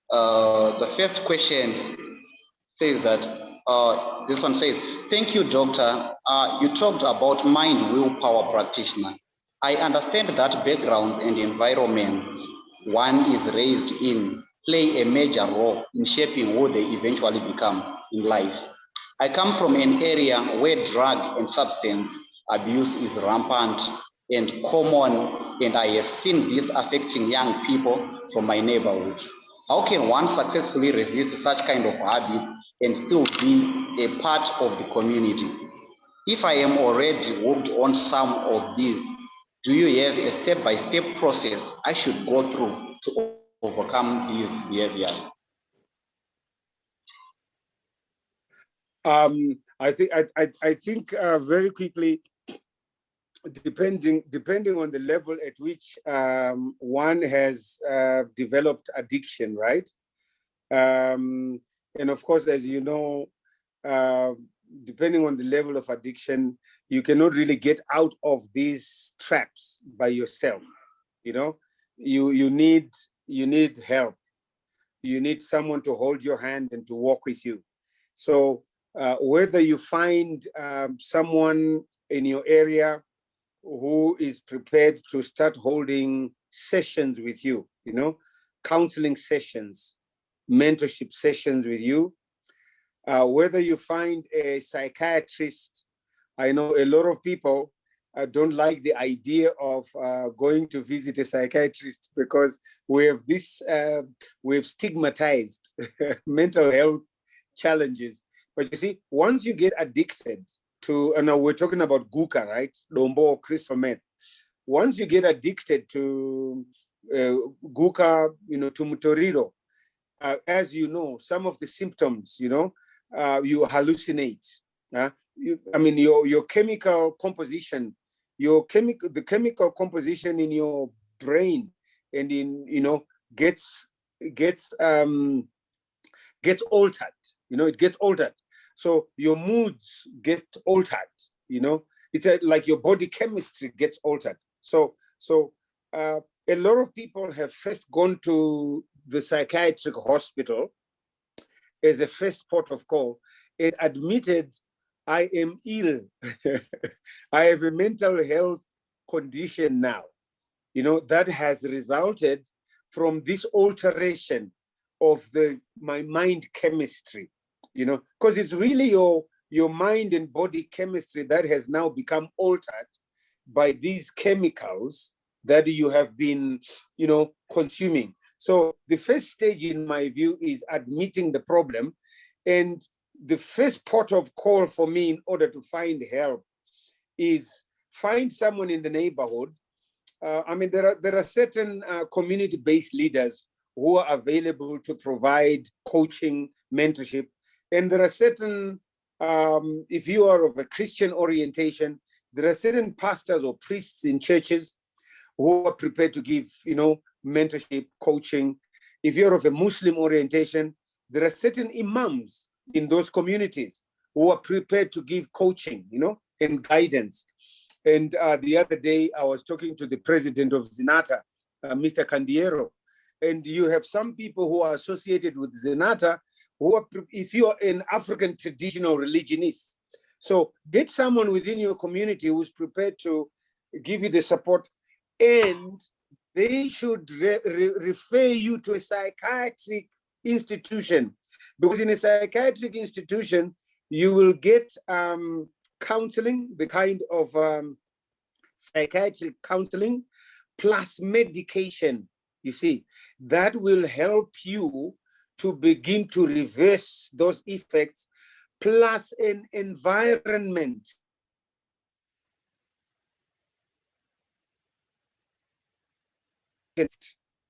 The first question says that, this one says, thank you, doctor. You talked about mind willpower practitioner. I understand that backgrounds and environment one is raised in play a major role in shaping who they eventually become in life. I come from an area where drug and substance abuse is rampant and common, and I have seen this affecting young people from my neighborhood. How can one successfully resist such kind of habits and still be a part of the community? If I am already hooked on some of these, do you have a step-by-step process I should go through to overcome these behaviors? I think very quickly, depending on the level at which one has developed addiction, right? And of course, as you know, depending on the level of addiction, you cannot really get out of these traps by yourself. You know, you need help. You need someone to hold your hand and to walk with you. So whether you find someone in your area who is prepared to start holding sessions with you, you know, counseling sessions, mentorship sessions with you, whether you find a psychiatrist. I know a lot of people don't like the idea of going to visit a psychiatrist because we've stigmatized mental health challenges. But you see, once you get addicted to, and now we're talking about Guka, right? Dombo or crystal meth. Once you get addicted to Guka, you know, to Mutoriro, as you know, some of the symptoms, you know, you hallucinate. Your chemical composition, the chemical composition in your brain and in, you know, gets altered. You know, it gets altered. So your moods get altered. You know, it's like your body chemistry gets altered. So a lot of people have first gone to the psychiatric hospital as a first port of call and admitted, I am ill. I have a mental health condition now, you know, that has resulted from this alteration of my mind chemistry, you know, because it's really your mind and body chemistry that has now become altered by these chemicals that you have been, you know, consuming. So the first stage, in my view, is admitting the problem. And the first port of call for me in order to find help is find someone in the neighborhood. There are certain community-based leaders who are available to provide coaching, mentorship. And there are certain, if you are of a Christian orientation, there are certain pastors or priests in churches who are prepared to give, you know, mentorship, coaching. If you're of a Muslim orientation, there are certain imams in those communities who are prepared to give coaching, you know, and guidance. And the other day, I was talking to the president of Zenata, Mr. Candiero, and you have some people who are associated with Zenata who are, if you are an African traditional religionist, so get someone within your community who's prepared to give you the support, and they should refer you to a psychiatric institution, because in a psychiatric institution, you will get counseling, the kind of psychiatric counseling, plus medication, you see, that will help you to begin to reverse those effects, plus an environment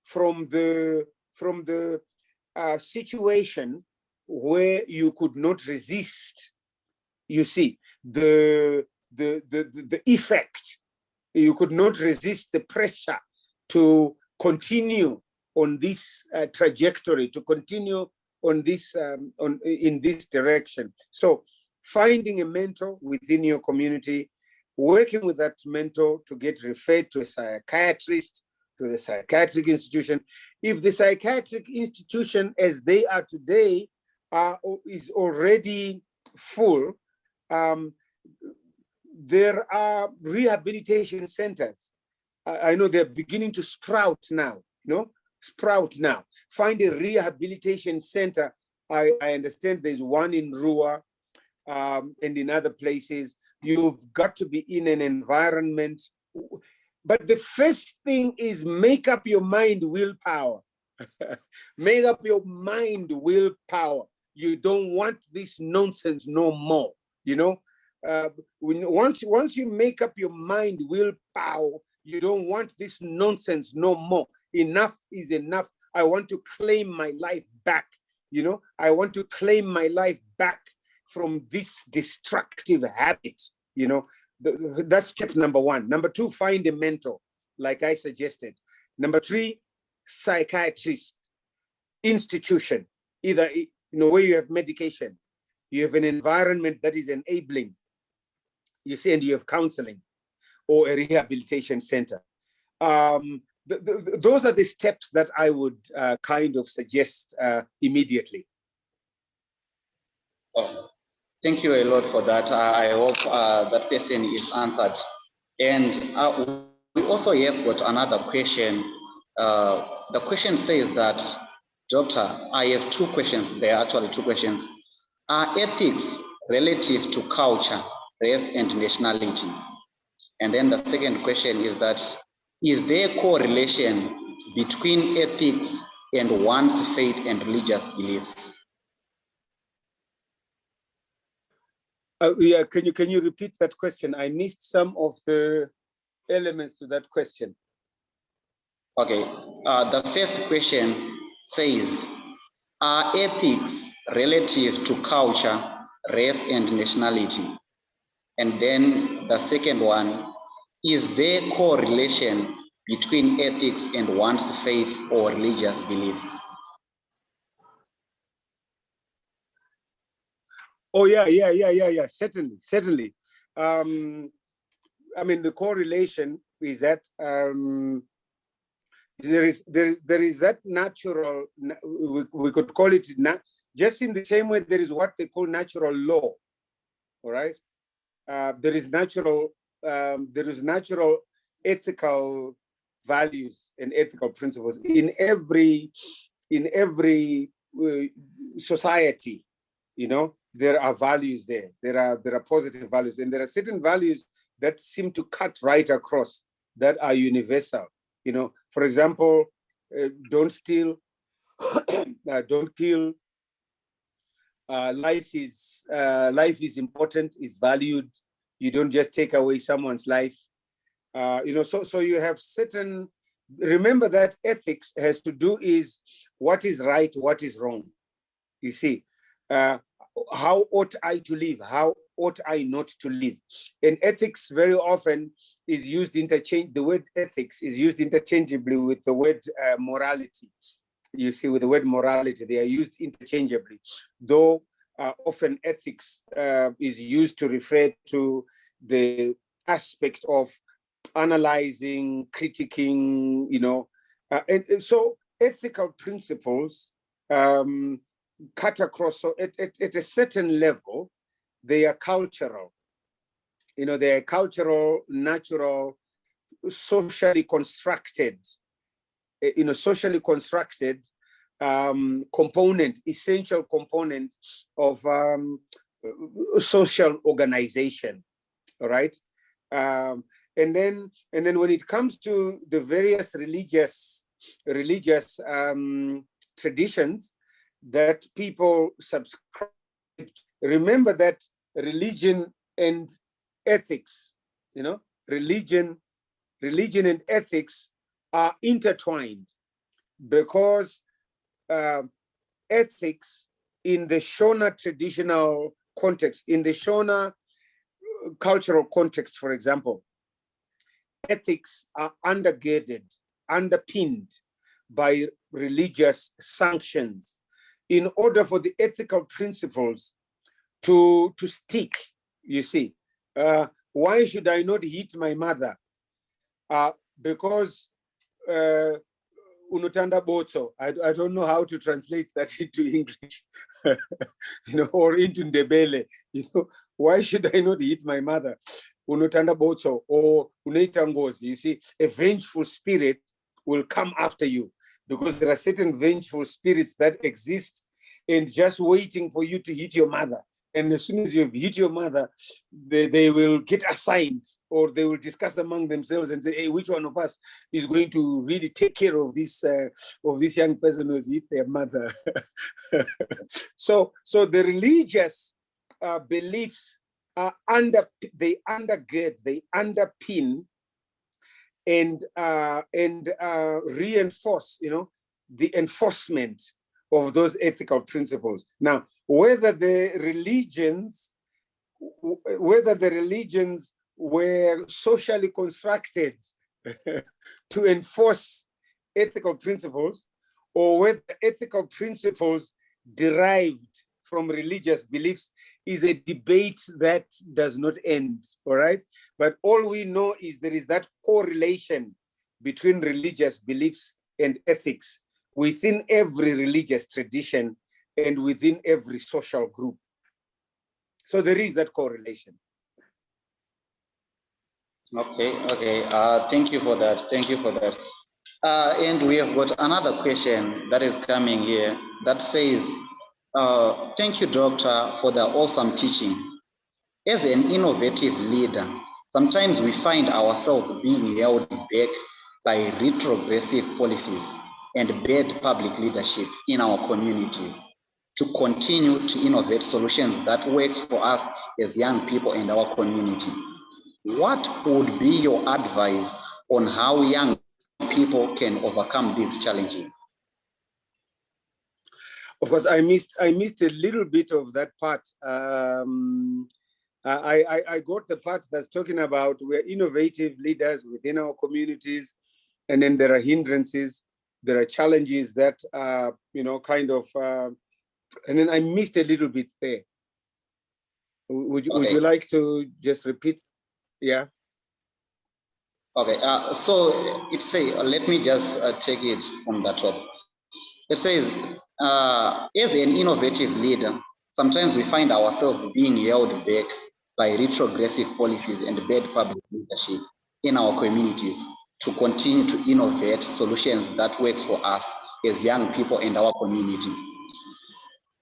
from the situation where you could not resist, you see, the effect. You could not resist the pressure to continue on this trajectory, to continue on this in this direction. So finding a mentor within your community, working with that mentor to get referred to a psychiatrist, to the psychiatric institution. if the psychiatric institution as they are today is already full, there are rehabilitation centers. I know they're beginning to sprout now, Find a rehabilitation center. I understand there's one in Rua and in other places. You've got to be in an environment. But the first thing is make up your mind willpower. Make up your mind willpower. You don't want this nonsense no more, once you make up your mind willpower, you don't want this nonsense no more. Enough is enough. I want to claim my life back. I want to claim my life back from this destructive habit. That's step number one. Number two, find a mentor, like I suggested. Number three, psychiatrist, institution, either where you have medication, you have an environment that is enabling, and you have counseling or a rehabilitation center. Those are the steps that I would kind of suggest immediately. Oh, thank you a lot for that. I hope that question is answered. And we also have got another question. The question says that, Doctor, I have two questions. There are actually two questions. Are ethics relative to culture, race, and nationality? And then the second question is that, is there a correlation between ethics and one's faith and religious beliefs? Yeah, can you repeat that question? I missed some of the elements to that question. Okay, the first question says, are ethics relative to culture, race, and nationality? And then the second one, is there correlation between ethics and one's faith or religious beliefs? Oh, yeah. Certainly. I mean, the correlation is that there is that natural, we could call it, just in the same way there is what they call natural law, all right? There is natural ethical values and ethical principles in every society. There are values there. There are positive values, and there are certain values that seem to cut right across, that are universal. For example, don't steal, don't kill. Life is important, is valued. You don't just take away someone's life. So you have certain. Remember that ethics has to do is what is right, what is wrong. You see, how ought I to live? How ought I not to live? And ethics very often is used the word ethics is used interchangeably with the word morality. You see, with the word morality, they are used interchangeably, though often ethics is used to refer to the aspect of analyzing, critiquing, and so ethical principles cut across. So at a certain level, they are cultural. They are cultural, natural, socially constructed. Socially constructed component, essential component of social organization. All right. And then when it comes to the various religious traditions that people subscribe, remember that religion and ethics, religion and ethics are intertwined, because ethics in the Shona traditional context, in the Shona cultural context, for example, ethics are undergirded, underpinned by religious sanctions in order for the ethical principles to stick. You see, why should I not hit my mother? Because unotanda botso. I don't know how to translate that into English, or into Ndebele. Why should I not hit my mother? Unotanda botso or uneita ngozi. You see, a vengeful spirit will come after you, because there are certain vengeful spirits that exist and just waiting for you to hit your mother. And as soon as you've hit your mother, they will get assigned, or they will discuss among themselves and say, hey, which one of us is going to really take care of this young person who's hit their mother? So the religious beliefs they undergird, they underpin and reinforce, the enforcement of those ethical principles. Now, whether the religions were socially constructed to enforce ethical principles, or whether ethical principles derived from religious beliefs, is a debate that does not end, all right? But all we know is there is that correlation between religious beliefs and ethics within every religious tradition and within every social group. So there is that correlation. Okay. Thank you for that. And we have got another question that is coming here that says, thank you, doctor, for the awesome teaching. As an innovative leader, sometimes we find ourselves being held back by retrogressive policies and bad public leadership in our communities to continue to innovate solutions that works for us as young people and our community. What would be your advice on how young people can overcome these challenges? Of course, I missed a little bit of that part. I got the part that's talking about we're innovative leaders within our communities, and then there are hindrances, there are challenges that and then I missed a little bit there. Would you like to just repeat? Yeah. Okay. So it says, let me just take it from the top. It says, as an innovative leader, sometimes we find ourselves being held back by retrogressive policies and bad public leadership in our communities to continue to innovate solutions that work for us as young people in our community.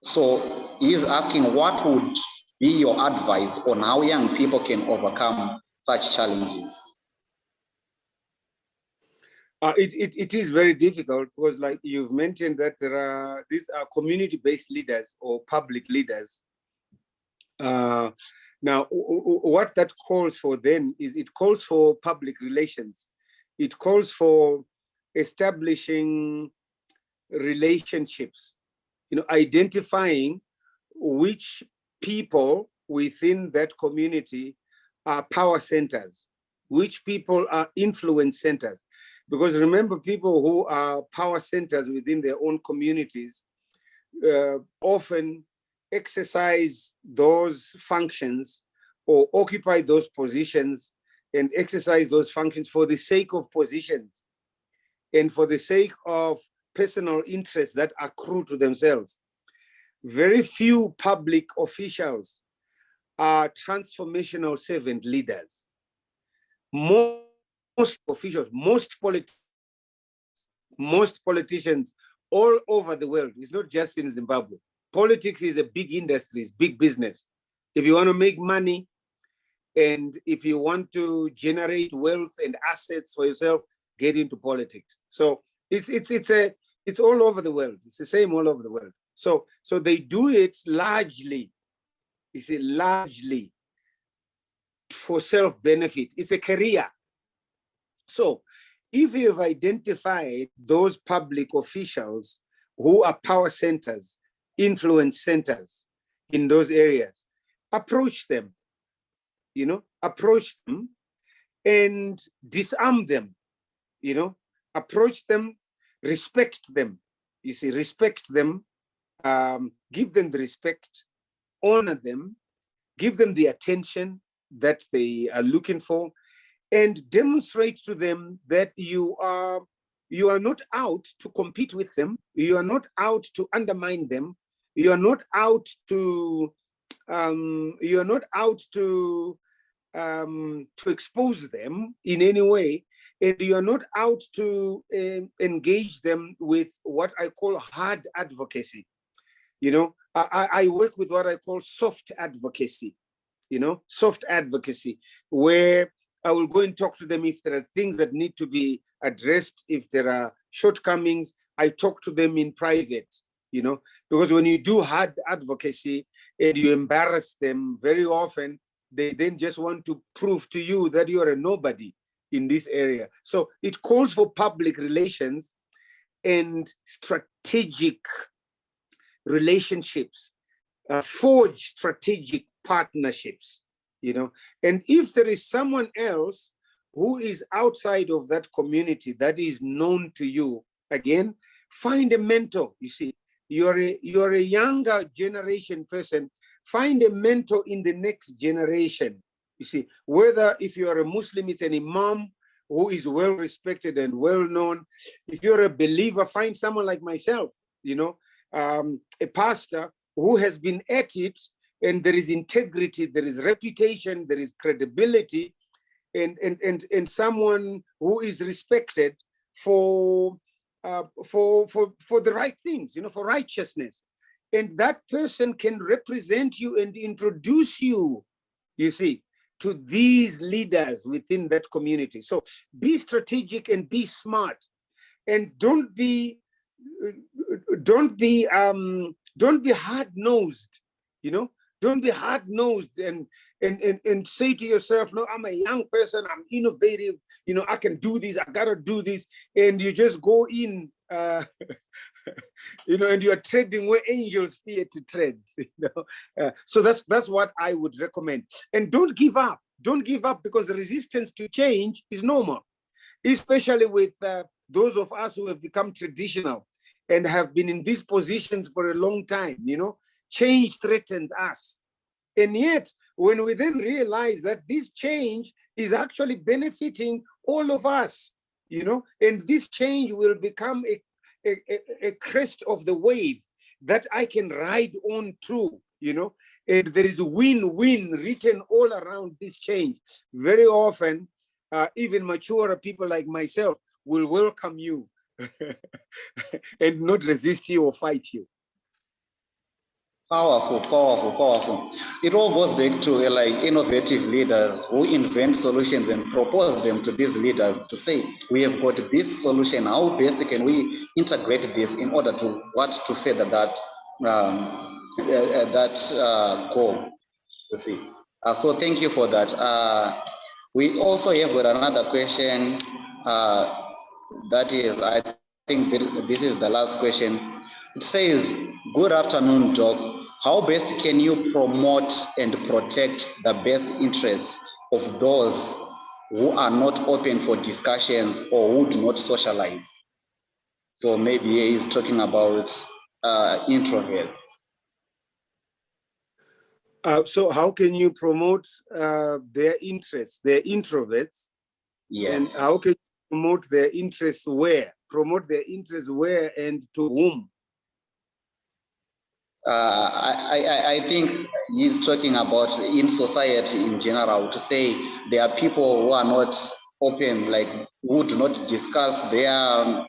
So he is asking, what would be your advice on how young people can overcome such challenges? It is very difficult, because like you've mentioned that these are community-based leaders or public leaders. Now, what that calls for then is it calls for public relations. It calls for establishing relationships, identifying which people within that community are power centers, which people are influence centers. Because remember, people who are power centers within their own communities often exercise those functions or occupy those positions and exercise those functions for the sake of positions and for the sake of personal interests that accrue to themselves. Very few public officials are transformational servant leaders. Most officials, most politicians all over the world, it's not just in Zimbabwe. Politics is a big industry, it's big business. If you want to make money and if you want to generate wealth and assets for yourself, get into politics. So it's all over the world. It's the same all over the world. So they do it largely for self-benefit. It's a career. So if you've identified those public officials who are power centers, influence centers in those areas, approach them, approach them and disarm them, approach them, respect them. You see, respect them, give them the respect, honor them, give them the attention that they are looking for, and demonstrate to them that you are you are not out to compete with them. You are not out to undermine them. You are not out to expose them in any way, and you are not out to engage them with what I call hard advocacy. You know, I work with what I call soft advocacy. You know, soft advocacy, where I will go and talk to them if there are things that need to be addressed, if there are shortcomings. I talk to them in private. You know, because when you do hard advocacy and you embarrass them, very often they then just want to prove to you that you're a nobody in this area. So it calls for public relations and strategic relationships, forge strategic partnerships, you know. And if there is someone else who is outside of that community that is known to you, again, find a mentor. You see, you're a younger generation person, find a mentor in the next generation. You see, whether if you are a Muslim, it's an imam who is well respected and well known. If you're a believer, find someone like myself, you know, a pastor who has been at it, and there is integrity, there is reputation, there is credibility, and someone who is respected for the right things, you know, for righteousness. And that person can represent you and introduce you, you see, to these leaders within that community. So be strategic and be smart, and don't be hard-nosed, you know. Don't be hard-nosed and say to yourself, no, I'm a young person, I'm innovative, you know, I can do this, I gotta do this, and you just go in you know, and you are treading where angels fear to tread, you know. So that's what I would recommend. And don't give up. Don't give up, because the resistance to change is normal, especially with those of us who have become traditional and have been in these positions for a long time. You know, change threatens us. And yet, when we then realize that this change is actually benefiting all of us, you know, and this change will become a crest of the wave that I can ride on through, you know, and there is win-win written all around this change. Very often, even maturer people like myself will welcome you and not resist you or fight you. Powerful, powerful, powerful. It all goes back to like innovative leaders who invent solutions and propose them to these leaders to say, we have got this solution. How best can we integrate this in order to further that goal? You see. So thank you for that. We also have got another question. That is, I think this is the last question. It says, good afternoon, Doc. How best can you promote and protect the best interests of those who are not open for discussions or who do not socialize? So maybe he's talking about introverts. So how can you promote their interests? They're introverts. Yes. And how can you promote their interests where? Promote their interests where and to whom? I think he's talking about in society in general, to say there are people who are not open, like who do not discuss their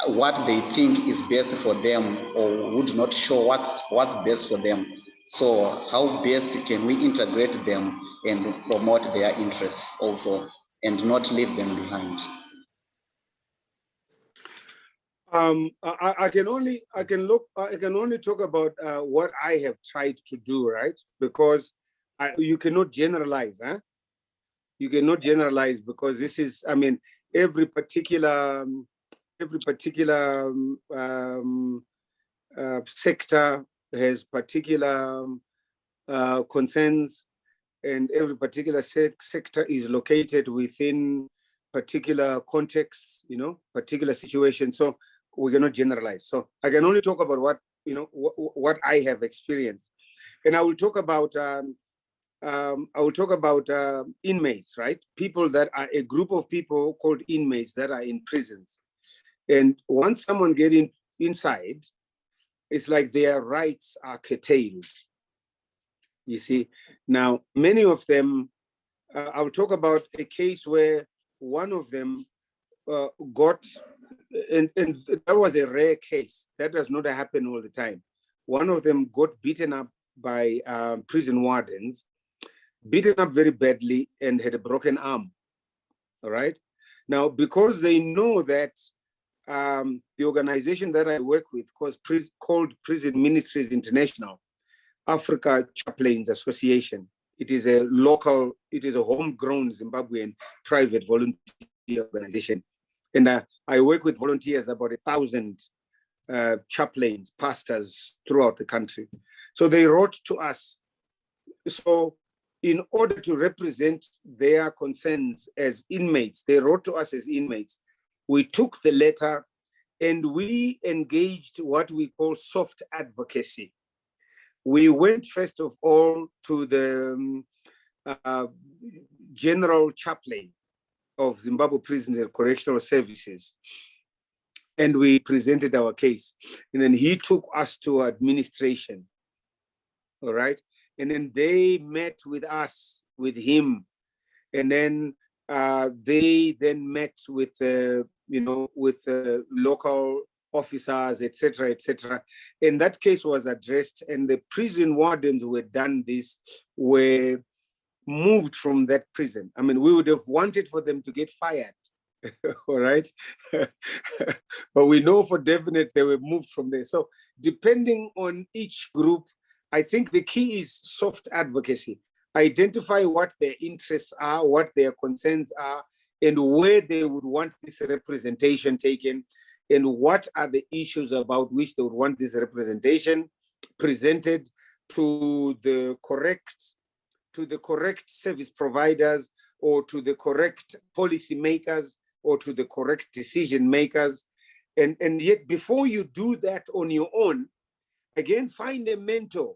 what they think is best for them, or who do not show what's best for them. So how best can we integrate them and promote their interests also, and not leave them behind? I can only talk about what I have tried to do, right? Because you cannot generalize, huh? You cannot generalize, because this is, I mean, every particular sector has particular concerns, and every particular sector is located within particular contexts, you know, particular situations. So we cannot generalize. So I can only talk about what, you know, what I have experienced, and I will talk about inmates, right? People that are a group of people called inmates that are in prisons. And once someone gets inside, it's like their rights are curtailed. You see, now many of them, I'll talk about a case where one of them got, and that was a rare case. That does not happen all the time. One of them got beaten up by prison wardens, beaten up very badly, and had a broken arm. All right. Now, because they know that the organization that I work with, called Prison Ministries International, Africa Chaplains Association. It is a local, it is a homegrown Zimbabwean private volunteer organization. And I work with volunteers, about 1,000 chaplains, pastors throughout the country. So they wrote to us. So in order to represent their concerns as inmates, they wrote to us as inmates. We took the letter and we engaged what we call soft advocacy. We went first of all to the general chaplain of Zimbabwe Prison and Correctional Services, and we presented our case. And then he took us to administration, all right? And then they met with us, with him, and then they then met with, with local officers, etc., etc. And that case was addressed, and the prison wardens who had done this were moved from that prison. I mean, we would have wanted for them to get fired, all right? But we know for definite they were moved from there. So depending on each group, I think the key is soft advocacy. Identify what their interests are, what their concerns are, and where they would want this representation taken, and what are the issues about which they would want this representation presented to the correct service providers, or to the correct policy makers, or to the correct decision makers. And yet before you do that on your own, again, find a mentor,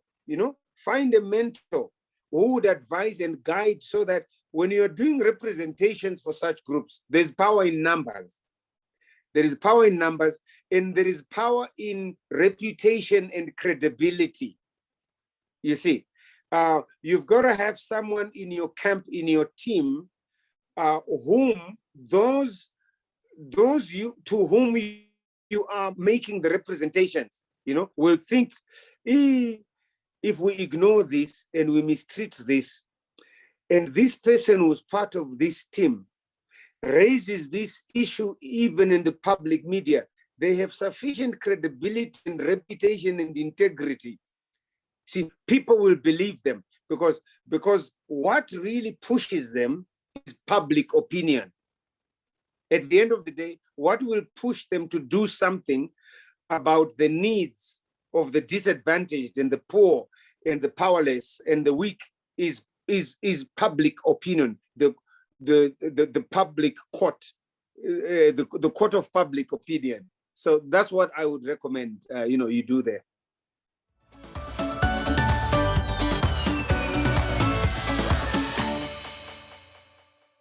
find a mentor who would advise and guide, so that when you're doing representations for such groups, there's power in numbers. There is power in numbers, and there is power in reputation and credibility. You see, you've got to have someone in your camp, in your team, whom those to whom you are making the representations, will think, if we ignore this and we mistreat this, and this person who's part of this team raises this issue even in the public media, they have sufficient credibility and reputation and integrity. See, people will believe them, because what really pushes them is public opinion. At the end of the day, what will push them to do something about the needs of the disadvantaged and the poor and the powerless and the weak is public opinion, the public court, the court of public opinion. So that's what I would recommend, you do there.